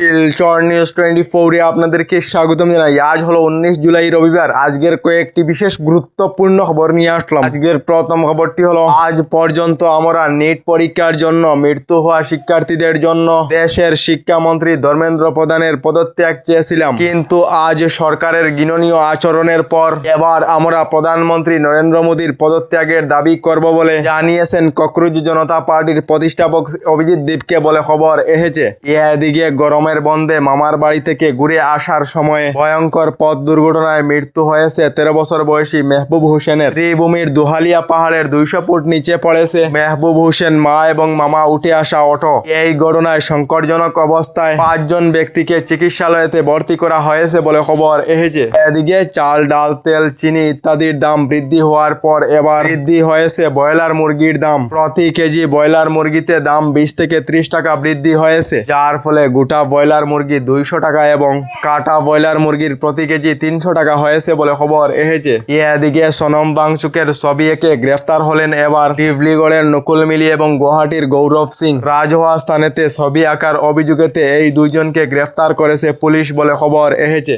Silchar news 24 আপনাদেরকে স্বাগতম জানাই। আজ হলো 19 জুলাই রবিবার। আজকের কয়েকটি বিশেষ গুরুত্বপূর্ণ খবর নিয়ে আসলাম। আজকের প্রথম খবরটি হলো, আজ পর্যন্ত আমরা নিট পরীক্ষার জন্য মৃত্যু হওয়া শিক্ষার্থীদের জন্য দেশের শিক্ষামন্ত্রী ধর্মেন্দ্র প্রধানের পদত্যাগ চেয়েছিলাম, কিন্তু আজ সরকারের ঘৃণনীয় আচরণের পর এবার আমরা প্রধানমন্ত্রী নরেন্দ্র মোদীর পদত্যাগের দাবি করব বলে জানিয়েছেন ককরোচ জনতা পার্টির প্রতিষ্ঠাপক অভিজিৎ দীপকে বলে খবর এসেছে। এদিকে গরমের বন্ধে মামার বাড়ি থেকে ঘুরে আসার সময়ে ভয়ঙ্কর পথ দুর্ঘটনায় মৃত্যু হয়েছে 13 বছর বয়সী মেহবুব হোসেনের। ত্রিভূমির দুহালিয়া পাহাড়ের 200 ফুট নিচে পড়েছে মেহবুব হোসেন মা এবং মামা উঠে আসা অটো। এই ঘটনায় সংকটজনক অবস্থায় 5 জন ব্যক্তিকে চিকিৎসালয়তে ভর্তি করা হয়েছে বলে খবর এসেছে। এদিকে চাল, ডাল, তেল, চিনি ইত্যাদির দাম বৃদ্ধি হওয়ার পর এবার বৃদ্ধি হয়েছে ব্রয়লার মুরগির দাম। প্রতি কেজি ব্রয়লার মুরগিতে দাম 20 থেকে 30 টাকা বৃদ্ধি হয়েছে, যার ফলে গোটা ব্রয়লার মুরগি 200 টাকা এবং কাটা ব্রয়লার মুরগির প্রতি কেজি 300 টাকা হয়েছে বলে খবর এসেছে। এদিকে সোনম বাংচুকের ছবি এঁকে গ্রেফতার হলেন এবার ডিব্লিগড়ের নকুল মিলি এবং গুয়াহাটির গৌরব সিং। রাজহুয়া স্থানেতে ছবি আঁকার অভিযোগেতে এই দুইজনকে গ্রেফতার করেছে পুলিশ বলে খবর এসেছে।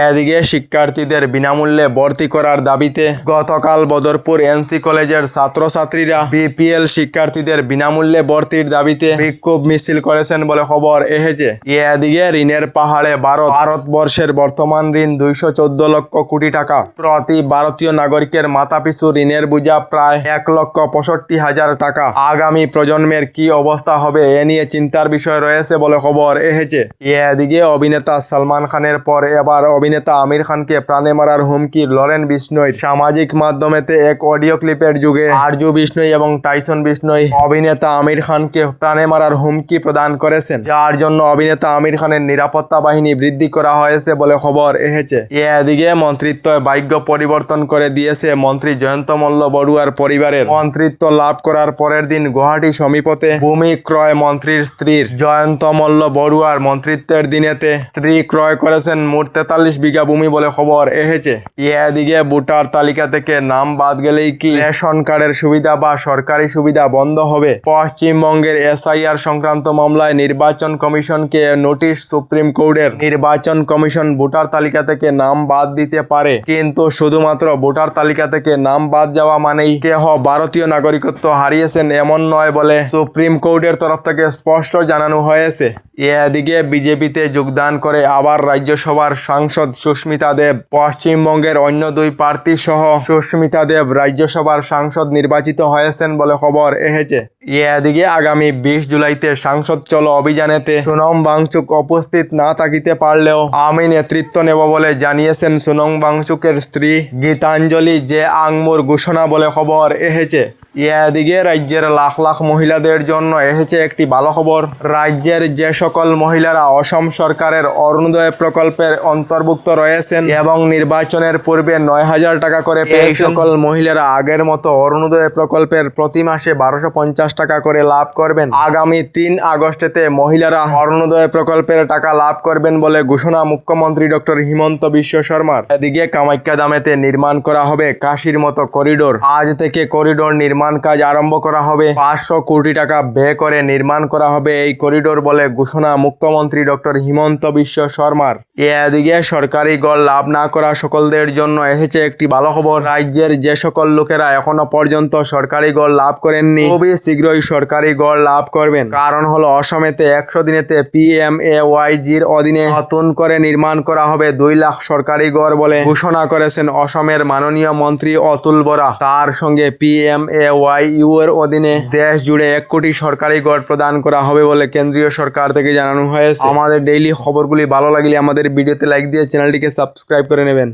এদিকে শিক্ষার্থীদের বিনামূল্যে ভর্তি করার দাবিতে গতকাল বদরপুর এনসি কলেজের ছাত্রছাত্রীরা বিপিএল শিক্ষার্থীদের বিনামূল্যে ভর্তির দাবিতে বিক্ষোভ মিছিল করেছেন বলে খবর এসেছে। এদিকে ঋণের পাহাড়ে ভারতবর্ষের বর্তমান ঋণ 214 লক্ষ কোটি টাকা। প্রতি ভারতীয় নাগরিকের মাথাপিছু ঋণের বোঝা প্রায় 1,65,000 টাকা। আগামী প্রজন্মের কি অবস্থা হবে এ নিয়ে চিন্তার বিষয় রয়েছে বলে খবর এসেছে। এদিকে অভিনেতা সালমান খানের পর এবার অভিনেতা আমির খানকে প্রাণে মারার হুমকি লরেন বিষ্ণোই। সামাজিক মাধ্যমেতে এক অডিও ক্লিপের যুগে আরজু বিষ্ণোই এবং টাইসন বিষ্ণোই অভিনেতা আমির খানকে প্রাণে মারার হুমকি প্রদান করেছেন, যার জন্য অভিনেতা আমির খানের নিরাপত্তা বাহিনী বৃদ্ধি করা হয়েছে বলে খবর এসেছে। এদিকে মন্ত্রিত্ব ভাগ্য পরিবর্তন করে দিয়েছে মন্ত্রী জয়ন্ত মল্ল বড়ুয়ার পরিবারের। মন্ত্রিত্ব লাভ করার পরের দিন গুয়াহাটি সমীপতে ভূমি ক্রয় মন্ত্রীর স্ত্রীর। জয়ন্ত মল্ল বড়ুয়ার মন্ত্রিত্বের দিনেতে স্ত্রী ক্রয় করেছেন মোট 43 বিঘা ভূমি বলে খবর এসেছে। এদিকে ভোটার তালিকা থেকে নাম বাদ গেলেই কি রেশন কার্ডের সুবিধা বা সরকারি সুবিধা বন্ধ হবে? পশ্চিমবঙ্গের এসআইআর সংক্রান্ত মামলায় নির্বাচন কমিশনকে নোটিশ সুপ্রিম কোর্টের। নির্বাচন কমিশন ভোটার তালিকা থেকে নাম বাদ দিতে পারে, কিন্তু শুধুমাত্র ভোটার তালিকা থেকে নাম বাদ যাওয়া মানেই কেহ ভারতীয় নাগরিকত্ব হারিয়েছেন এমন নয় বলে সুপ্রিম কোর্টের তরফ থেকে স্পষ্ট জানানো হয়েছে। এদিকে বিজেপিতে যোগদান করে আবার রাজ্যসভার সাংসদ সুস্মিতা দেব। পশ্চিমবঙ্গের অন্য 2 প্রার্থী সহ সুস্মিতা দেব রাজ্যসভার সাংসদ নির্বাচিত হয়েছেন বলে খবর এসেছে। এদিকে আগামী 20 জুলাইতে সাংসদ চলো অভিযানেতে সোনম বাংচুক উপস্থিত না থাকিতে পারলেও আমি নেতৃত্ব নেব বলে জানিয়েছেন সোনম বাংচুকের স্ত্রী গীতাঞ্জলি জে আংমুর ঘোষণা বলে খবর এসেছে। এদিকে রাজ্যের লাখ লাখ মহিলাদের জন্য এসেছে একটি ভালো খবর। রাজ্যের যে সকল মহিলারা অসম সরকারের অরুণোদয় প্রকল্পের অন্তর্ভুক্ত রয়েছেন এবং নির্বাচনের পূর্বে 9,000 টাকা করে পেয়েছেন, এই সকল মহিলারা আগের মতো অরুণোদয় প্রকল্পের প্রতি মাসে 1250 টাকা করে লাভ করবেন। আগামী 3 আগস্টেতে মহিলারা অরুণোদয় প্রকল্পের টাকা লাভ করবেন বলে ঘোষণা মুখ্যমন্ত্রী ডক্টর হিমন্ত বিশ্ব শর্মার। এদিকে কামাখ্যা ধামেতে নির্মাণ করা হবে কাশীর মতো করিডোর। আজ থেকে করিডোর নির্মাণ কাজ আরম্ভ করা হবে। 500 কোটি টাকা ব্যয় করে নির্মাণ করা হবে এই করিডোর বলে ঘোষণা মুখ্যমন্ত্রী ডক্টর হিমন্ত বিশ্ব শর্মার। এদিকে সরকারি গড় লাভ না করা সকলদের জন্য এসেছে একটি ভালো খবর। রাজ্যের যে সকল লোকেরা এখনো পর্যন্ত সরকারি গড় লাভ করেননি খুবই শীঘ্রই সরকারি গড় লাভ করবেন। কারণ হলো অসমেতে 100 দিনেতে PMAYG'র অধীনে নতুন করে নির্মাণ করা হবে 2 লাখ সরকারি গড় বলে ঘোষণা করেছেন অসমের মাননীয় মন্ত্রী অতুল বরা। তার সঙ্গে PMAYU এর অধীনে দেশ জুড়ে 1 কোটি সরকারি গড় প্রদান করা হবে বলে কেন্দ্রীয় সরকার থেকে জানানো হয়েছে। আমাদের ডেইলি খবরগুলি ভালো লাগলে আমাদের ভিডিওতে লাইক দিয়ে চ্যানেলটিকে সাবস্ক্রাইব করে নেবেন।